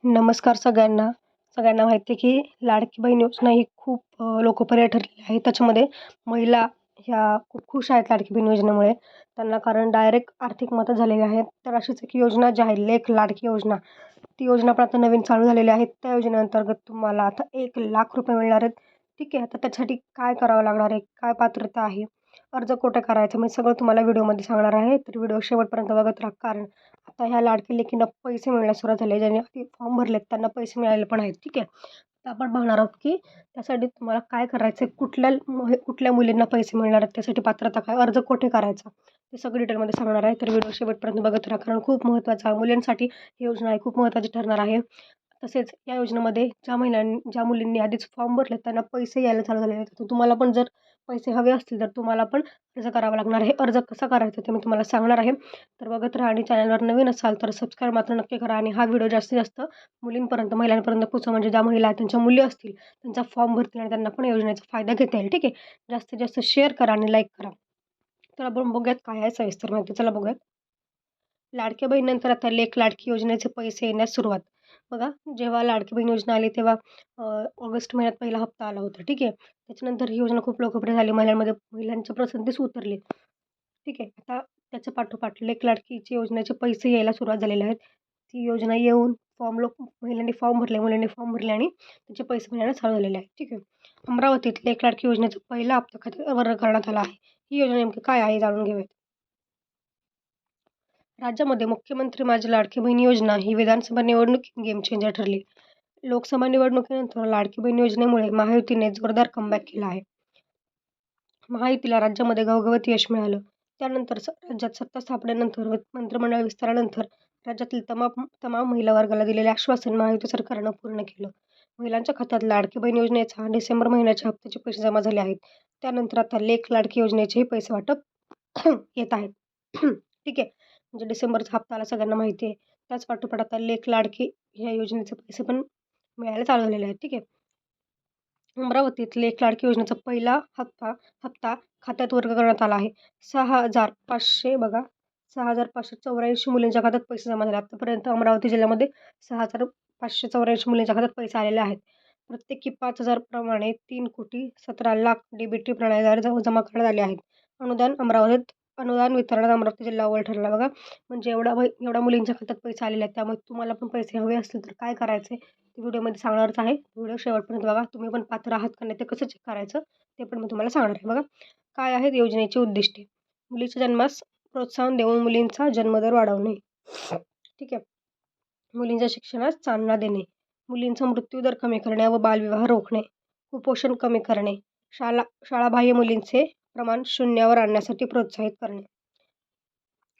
नमस्कार सगळ्यांना. सगळ्यांना माहिती आहे की लाडकी बहीण योजना ही खूप लोकप्रिय ठरलेली आहे. त्याच्यामध्ये महिला ह्या खूप खुश आहेत लाडकी बहीण योजनेमुळे. त्यांना कारण डायरेक्ट आर्थिक मदत झालेली आहे. तर अशीच एक योजना जी आहे लेक लाडकी योजना, ती योजना पण आता नवीन चालू झालेली आहे. त्या योजनेअंतर्गत तुम्हाला आता ₹1,00,000 मिळणार आहेत. ठीक आहे. आता त्याच्यासाठी काय करावं लागणार आहे? काय पात्रता आहे? अर्ज कुठे करायचा? मी सगळं तुम्हाला व्हिडिओमध्ये सांगणार आहे. तर व्हिडिओ शेवटपर्यंत बघत राहा. कारण आता ह्या लाडकी लेकींना पैसे मिळण्यास सुरुवात झाली आहे. ज्यांनी आधी फॉर्म भरलेत त्यांना पैसे मिळाले पण आहेत. ठीक आहे. तर आपण बघणार आहोत की त्यासाठी तुम्हाला काय करायचं आहे, कुठल्या मुलींना पैसे मिळणार आहेत, त्यासाठी पात्रता काय, अर्ज कुठे करायचा, ते सगळं डिटेलमध्ये सांगणार आहे. तर व्हिडिओ शेवटपर्यंत बघत राहा. कारण खूप महत्त्वाचा मुलींसाठी ही योजना आहे, खूप महत्त्वाची ठरणार आहे. तसेच या योजनेमध्ये ज्या मुलींनी आधीच फॉर्म भरले त्यांना पैसे यायला चालू झालेले आहेत. तर तुम्हाला पण जर पैसे हवे असतील तर तुम्हाला पण अर्ज करावा लागणार आहे. अर्ज कसा करायचा ते मी तुम्हाला सांगणार आहे. तर बघत राहा आणि चॅनलवर नवीन असाल तर सबस्क्राईब मात्र नक्की करा आणि हा व्हिडिओ जास्तीत जास्त मुलींपर्यंत, महिलांपर्यंत पोहोचवा. म्हणजे ज्या महिला आहेत, त्यांच्या मुली असतील, त्यांचा फॉर्म भरतील आणि त्यांना पण योजनेचा फायदा घेता येईल. ठीक आहे. जास्तीत जास्त शेअर करा आणि लाईक करा. तर आपण बघूयात काय आहे सविस्तर माहिती. चला बघूयात. लाडक्या बहिणीनंतर आता लेक लाडकी योजनेचे पैसे येण्यास सुरुवात. बघा, जेव्हा लाडकी बहीण योजना आली तेव्हा ऑगस्ट महिन्यात पहिला हप्ता आला होता. ठीक आहे. त्याच्यानंतर ही योजना खूप लोकप्रिय झाली. महिलांच्या पसंतीस उतरली. ठीक आहे. आता त्याच्या पाठोपाठ लेक लाडकीची योजनेचे पैसे यायला सुरुवात झालेले आहेत. ती योजना येऊन महिलांनी फॉर्म भरले, मुलांनी फॉर्म भरले आणि त्याचे पैसे मिळायला चालू झालेले आहेत. ठीक आहे. अमरावतीत लेक लाडकी योजनेचा पहिला हप्ता खात्यात वर्ग करण्यात आला आहे. ही योजना नेमकी काय आहे जाणून घेऊयात. राज्यामध्ये मुख्यमंत्री माझी लाडकी बहीण योजना ही विधानसभा निवडणुकीत गेम चेंजर ठरली. लोकसभा निवडणुकीनंतर लाडकी बहीण योजनेमुळे महायुतीने जोरदार कमबॅक केला आहे. महायुतीला राज्यामध्ये घवघवीत यश मिळालं. त्यानंतर राज्यात सत्ता स्थापनेनंतर मंत्रिमंडळ विस्तारानंतर राज्यातील तमाम तमाम महिला वर्गाला दिलेले आश्वासन महायुती सरकारनं पूर्ण केलं. महिलांच्या खात्यात लाडकी बहीण योजनेचा डिसेंबर महिन्याच्या हप्त्याचे पैसे जमा झाले आहेत. त्यानंतर आता लेक लाडकी योजनेचेही पैसे वाटप येत आहेत. ठीक आहे. म्हणजे डिसेंबरचा हप्ता आला सगळ्यांना माहिती आहे. त्याच पाठोपाठ आता लेक लाडकी ह्या योजनेचे पैसे पण मिळायला चालू झालेले आहेत. ठीक आहे. अमरावतीत लेक लाडकी योजनेचा पहिला हप्ता खात्यात वर्ग करण्यात आला आहे. 6,500 बघा, 6,584 मुलींच्या खात्यात पैसे जमा झाले. आतापर्यंत अमरावती जिल्ह्यामध्ये 6,584 मुलींच्या खात्यात पैसे आलेले आहेत. प्रत्येकी 5,000 प्रमाणे 3,17,00,000 DBT प्रणालीद्वारे जमा करण्यात आले आहेत. अनुदान वितरणात अमरावती जिल्हा अव्वल ठरला. बघा, म्हणजे एवढ्या मुलींच्या खात्यात पैसे आलेले आहेत. त्यामुळे तुम्हाला पण पैसे हवे असतील तर काय करायचे ते व्हिडिओमध्ये सांगणारच आहे. व्हिडिओ शेवटपर्यंत बघा. तुम्ही पण पात्र आहात का नाही ते कसं चेक करायचं ते पण मी तुम्हाला सांगणार आहे. बघा, काय आहेत योजनेची उद्दिष्टे. मुलीच्या जन्मास प्रोत्साहन देऊन मुलींचा जन्मदर वाढवणे. ठीक आहे. मुलींच्या शिक्षणास चालना देणे, मुलींचा मृत्यूदर कमी करणे व बालविवाह रोखणे, कुपोषण कमी करणे, शाळाबाह्य मुलींचे प्रमाण शून्यावर आणण्यासाठी प्रोत्साहित करणे.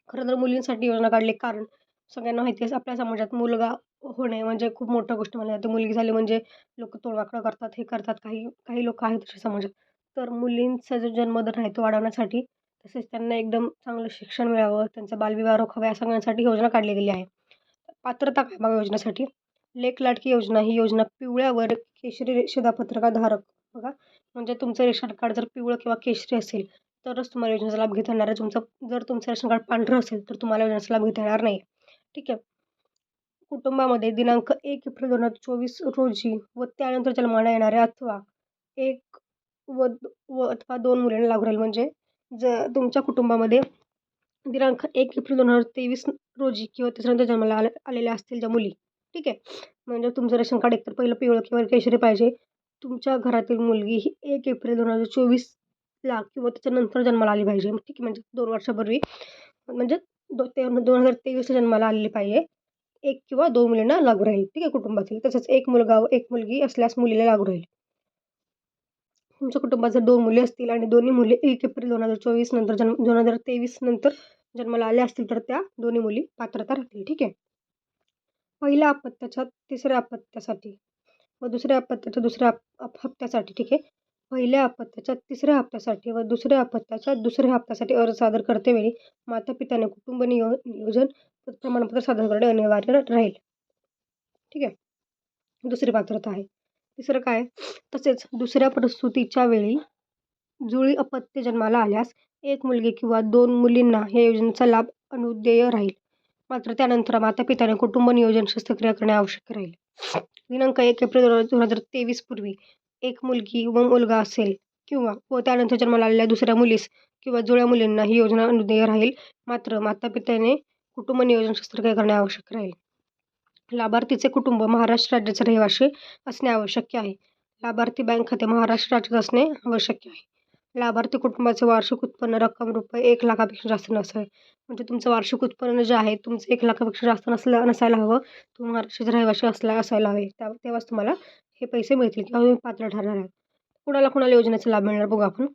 खरं तर मुलींसाठी योजना काढली कारण सगळ्यांना माहिती आहे आपल्या समाजात मुलगा होणे म्हणजे खूप मोठं गोष्ट मानली जाते. मुलगी झाली म्हणजे लोक तोडवाकडं करतात, हे करतात. काही लोक आहेत तसे समाजात. तर मुलींचा जो जन्मदर आहे तो वाढवण्यासाठी, तसेच त्यांना एकदम चांगलं शिक्षण मिळावं, त्यांचा बालविवाह रोखावा, या सगळ्यांसाठी योजना काढली गेली आहे. पात्रता काय बघा योजनेसाठी. लेक लाडकी योजना ही योजना पिवळ्या वर केशरी शिधापत्रकाधारक, बघा, म्हणजे तुमचं रेशन कार्ड जर पिवळं किंवा केशरी असेल तरच तुम्हाला योजनेचा लाभ घेता येणार आहे. जर तुमचं रेशन कार्ड पांढरं असेल तर तुम्हाला योजनेचा लाभ घेता येणार नाही. ठीक आहे. कुटुंबामध्ये दिनांक 1 एप्रिल 2024 रोजी व त्यानंतर जन्माला येणाऱ्या अथवा एक अथवा 2 मुलांना लागू राहील. म्हणजे जर तुमच्या कुटुंबामध्ये दिनांक 1 एप्रिल 2023 रोजी किंवा त्याच्यानंतर जन्माला आलेल्या असतील ज्या मुली, ठीक आहे, म्हणजे तुमचं रेशन कार्ड एकतर पहिलं पिवळं किंवा केशरी पाहिजे. तुमच्या घरातील मुलगी ही 1 एप्रिल 2024ला किंवा त्याच्यानंतर जन्माला आली पाहिजे. ठीक आहे. म्हणजे 2 वर्षापूर्वी, म्हणजे 2023 जन्माला आलेली पाहिजे. 1 किंवा 2 मुलींना लागू राहील. ठीक आहे, कुटुंबातील. तसंच 1 मुलगा व 1 मुलगी असल्यास मुलीला लागू राहील. तुमच्या कुटुंबात जर 2 मुली असतील आणि दोन्ही मुली 1 एप्रिल 2024 नंतर 2023 नंतर जन्माला आल्या असतील तर त्या दोन्ही मुली पात्रता राहतील. ठीक आहे. पहिल्या अपत्याच्या तिसऱ्या अपत्यासाठी व दुसऱ्या अपत्याच्या दुसऱ्या हप्त्यासाठी, ठीक आहे, पहिल्या अपत्याच्या तिसऱ्या हप्त्यासाठी व दुसऱ्या अपत्याच्या दुसऱ्या हप्त्यासाठी अर्ज सादर करतेवेळी माता-पित्याने कुटुंब नियोजन प्रमाणपत्र सादर करणे अनिवार्य राहील. ठीक आहे. दुसरी पात्रता आहे. तिसरं काय, तसेच दुसऱ्या प्रसूतीच्या वेळी जुळी अपत्य जन्माला आल्यास 1 मुलगी किंवा 2 मुलींना या योजनेचा लाभ अनुदेय राहील. मात्र त्यानंतर माता-पित्याने कुटुंब नियोजन शस्त्रक्रिया करणे आवश्यक राहील. दिनांक 1 एप्रिल 2023 पूर्वी एक मुलगी व मुलगा असेल व त्यानंतर जन्माला आलेल्या दुसऱ्या मुलीस किंवा जुळ्या मुलींना ही योजना अनुदेय राहील. मात्र माता-पित्याने कुटुंब नियोजन शस्त्रक्रिया करणे आवश्यक राहील. लाभार्थीचे कुटुंब महाराष्ट्र राज्याचे रहिवासी असणे आवश्यक आहे. लाभार्थी बँक खाते महाराष्ट्र राज्यात असणे आवश्यक आहे. लाभार्थी कुटुंबाचे वार्षिक उत्पन्न रक्कम ₹1 लाखापेक्षा जास्त नसावे. म्हणजे तुमचं वार्षिक उत्पन्न जे आहे तुमचं 1 लाखापेक्षा जास्त नसायला हवं. तुम्ही महाराष्ट्राचे रहिवासी असायला हवे. तेव्हाच तुम्हाला हे पैसे मिळतील किंवा तुम्ही पात्र ठरणार आहात. कुणाला योजनेचा लाभ मिळणार बघू आपण.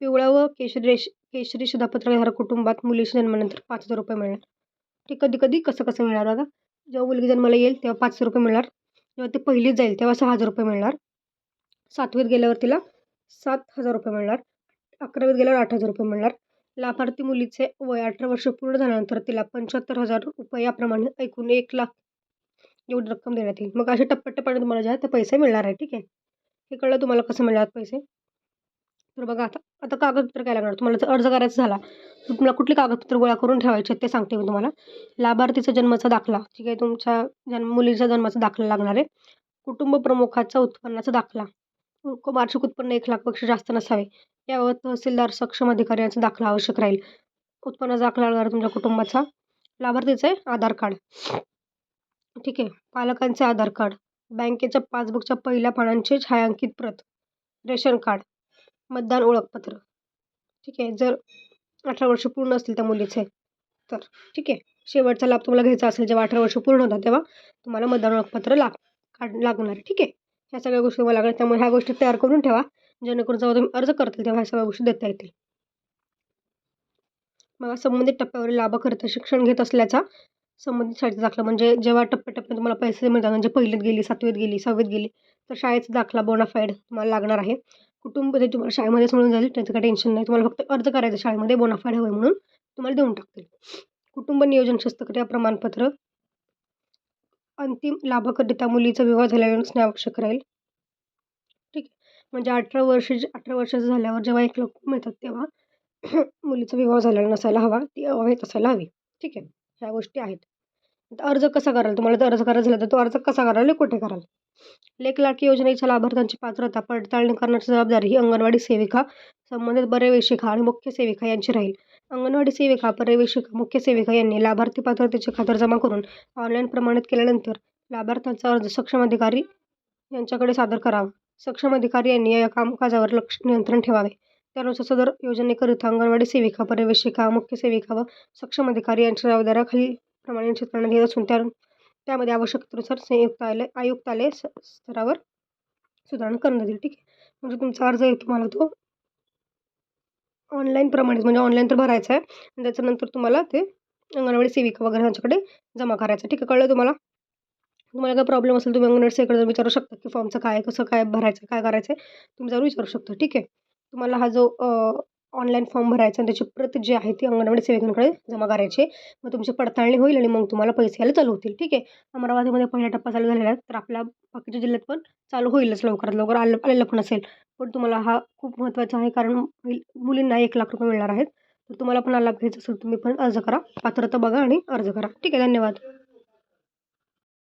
पिवळा व केशरी शिधापत्रधारक कुटुंबात मुलीच्या जन्मानंतर ₹5,000 मिळणार. ते कधी कसं मिळणार बघा. जेव्हा मुलगी जन्माला येईल तेव्हा ₹500 मिळणार. जेव्हा ती पहिलीत जाईल तेव्हा ₹6,000 मिळणार. 7वीत गेल्यावर तिला ₹7,000 मिळणार. 11वीत गेल्यावर ₹8,000 मिळणार. लाभार्थी मुलीचे वय 18 वर्ष पूर्ण झाल्यानंतर तिला ₹75,000 याप्रमाणे एकूण 1 लाख एवढी रक्कम देण्यात येईल. मग अशा टप्प्याटप्प्याने तुम्हाला जे आहे ते पैसे मिळणार आहे. ठीक आहे. हे कळलं तुम्हाला कसं मिळणार पैसे. तर बघा आता कागदपत्र काय लागणार तुम्हाला. जर अर्ज करायचा झाला तर तुम्हाला कुठली कागदपत्र गोळा करून ठेवायचे ते सांगते मी तुम्हाला. लाभार्थीचा जन्माचा दाखला, ठीक आहे, तुमच्या मुलीचा जन्माचा दाखला लागणार आहे. कुटुंब प्रमुखाचा उत्पन्नाचा दाखला, वार्षिक उत्पन्न 1 लाखपेक्षा जास्त नसावे. याबाबत तहसीलदार सक्षम अधिकारी यांचा दाखला आवश्यक राहील. उत्पन्नाचा दाखला लागणार तुमच्या कुटुंबाचा. लाभार्थीचे आधार कार्ड, ठीक आहे, पालकांचे आधार कार्ड, बँकेच्या पासबुकच्या पहिल्या पानांचे छायांकित प्रत, रेशन कार्ड, मतदान ओळखपत्र, ठीक आहे, जर 18 वर्ष पूर्ण असतील त्या मुलीचे तर. ठीक आहे. शेवटचा लाभ तुम्हाला घ्यायचा असेल जेव्हा 18 वर्ष पूर्ण होतात तेव्हा तुम्हाला मतदान ओळखपत्र लागणार आहे. ठीक आहे. ह्या सगळ्या गोष्टी तुम्हाला लागणार. त्यामुळे ह्या गोष्टी तयार करून ठेवा जेणेकरून जेव्हा तुम्ही अर्ज करताल तेव्हा ह्या सगळ्या गोष्टी देता येतील. मग संबंधित टप्प्यावरील लाभकर्ता शिक्षण घेत असल्याचा संबंधित शाळेचा दाखला, म्हणजे जेव्हा टप्प्याटप्प्याने तुम्हाला पैसे मिळतात, म्हणजे 1लीत गेली, 7वीत गेली, 6वीत गेली तर शाळेचा दाखला बोनाफाईड तुम्हाला लागणार आहे. कुटुंब ते तुम्हाला शाळेमध्येच मिळून जाईल, त्याचं काही टेन्शन नाही. तुम्हाला फक्त अर्ज करायचा शाळेमध्ये बोनाफाईड हवं म्हणून तुम्हाला देऊन टाकतील. कुटुंब नियोजन शस्त्रक्रिया प्रमाणपत्र, अंतिम लाभकर्ता मुलीचा विवाह झालेला नसणे आवश्यक राहील. ठीक आहे. म्हणजे 18 वर्षाचं झाल्यावर जेव्हा 1 लाख मिळतात तेव्हा मुलीचा विवाह झालेला नसायला हवा, ती अविवाहित असायला हवी. ठीक आहे. ह्या गोष्टी आहेत. आता अर्ज कसा कराल, तुम्हाला जर अर्ज करायचा झाला तर तो अर्ज कसा कराल, कुठे कराल. लेक लाडकी योजनेच्या लाभार्थ्यांची पात्रता पडताळणी करण्याची जबाबदारी ही अंगणवाडी सेविका, संबंधित पर्यवेक्षिका आणि मुख्य सेविका यांची राहील. अंगणवाडी सेविका, पर्यवेक्षिका, मुख्य सेविका यांनी लाभार्थी पात्रतेची खातर जमा करून ऑनलाईन प्रमाणित केल्यानंतर लाभार्थ्यांचा अर्ज सक्षम अधिकारी यांच्याकडे सादर करावा. सक्षम अधिकारी यांनी या कामकाजावर लक्ष नियंत्रण ठेवावे. त्यानुसार सदर योजनेकरिता अंगणवाडी सेविका, पर्यवेक्षिका, मुख्य सेविका व सक्षम अधिकारी यांच्या जबाबदाऱ्या खालील प्रमाणे निश्चित करण्यात येत असून त्यामध्ये आवश्यकतेनुसार आयुक्तालय स्तरावर सुधारणा करण्यात येईल. ठीक आहे. म्हणजे तुमचा अर्ज आहे तुम्हाला तो ऑनलाईन प्रमाणित, म्हणजे ऑनलाईन तर भरायचा आहे आणि त्याच्यानंतर तुम्हाला ते अंगणवाडी सेविका वगैरे यांच्याकडे जमा करायचं. ठीक आहे. कळलं तुम्हाला. तुम्हाला काय प्रॉब्लेम असेल तुम्ही अंगणवाडी सेविकाकडे जाऊन विचारू शकता की फॉर्मचं काय, कसं काय भरायचं, काय करायचं आहे, तुम्ही जाऊन विचारू शकता. ठीक आहे. तुम्हाला हा जो ऑनलाईन फॉर्म भरायचा आणि त्याची प्रत जी आहे ती अंगणवाडी सेविकांकडे जमा करायची. मग तुमची पडताळणी होईल आणि मग तुम्हाला पैसे यायला चालू होतील. ठीक आहे. अमरावतीमध्ये पहिला टप्पा चालू झालेला आहे, तर आपल्या बाकीच्या जिल्ह्यात पण चालू होईलच लवकरात लवकर. आलेलं पण असेल. पण तुम्हाला हा खूप महत्त्वाचा आहे कारण मुलींना 1 लाख रुपये मिळणार आहेत. तर तुम्हाला पण हा लाभ घ्यायचा असेल तुम्ही पण अर्ज करा, पात्रता बघा आणि अर्ज करा. ठीक आहे. धन्यवाद.